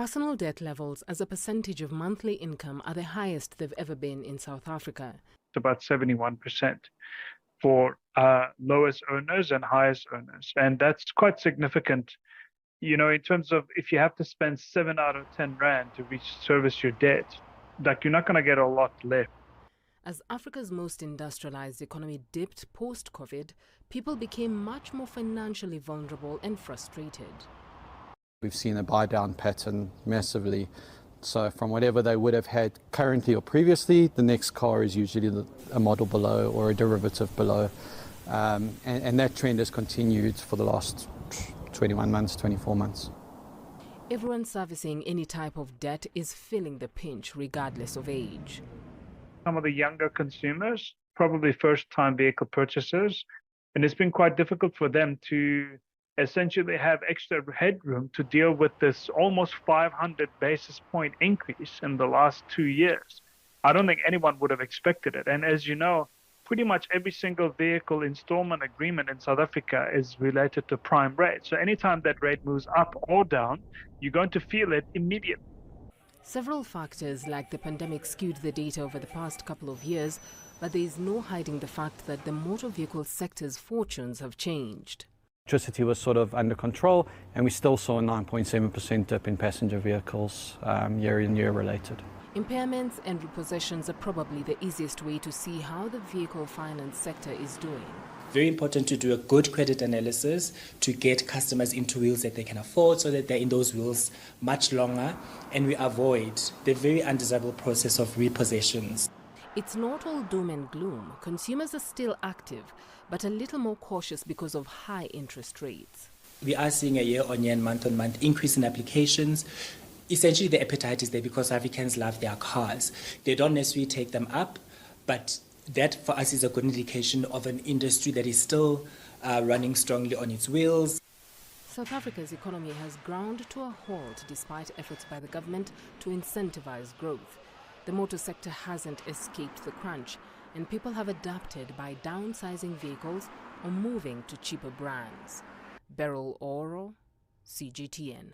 Personal debt levels as a percentage of monthly income are the highest they've ever been in South Africa. It's about 71% for lowest earners and highest earners. And that's quite significant, in terms of if you have to spend 7 out of 10 rand to service your debt, like you're not going to get a lot left. As Africa's most industrialized economy dipped post-COVID, people became much more financially vulnerable and frustrated. We've seen a buy-down pattern massively. So from whatever they would have had currently or previously, the next car is usually a model below or a derivative below. And that trend has continued for the last 21 months, 24 months. Everyone servicing any type of debt is feeling the pinch regardless of age. Some of the younger consumers, probably first-time vehicle purchasers, and it's been quite difficult for them to essentially have extra headroom to deal with this almost 500 basis point increase in the last 2 years. I don't think anyone would have expected it. And as you know, pretty much every single vehicle installment agreement in South Africa is related to prime rate. So anytime that rate moves up or down, you're going to feel it immediately. Several factors like the pandemic skewed the data over the past couple of years, but there is no hiding the fact that the motor vehicle sector's fortunes have changed. Electricity was sort of under control, and we still saw a 9.7% dip in passenger vehicles year-on-year related. Impairments and repossessions are probably the easiest way to see how the vehicle finance sector is doing. Very important to do a good credit analysis to get customers into wheels that they can afford so that they're in those wheels much longer, and we avoid the very undesirable process of repossessions. It's not all doom and gloom. Consumers are still active, but a little more cautious because of high interest rates. We are seeing a year-on-year and month-on-month increase in applications. Essentially, the appetite is there because Africans love their cars. They don't necessarily take them up, but that for us is a good indication of an industry that is still running strongly on its wheels. South Africa's economy has ground to a halt despite efforts by the government to incentivize growth. The motor sector hasn't escaped the crunch, and people have adapted by downsizing vehicles or moving to cheaper brands. Beryl Oro, CGTN.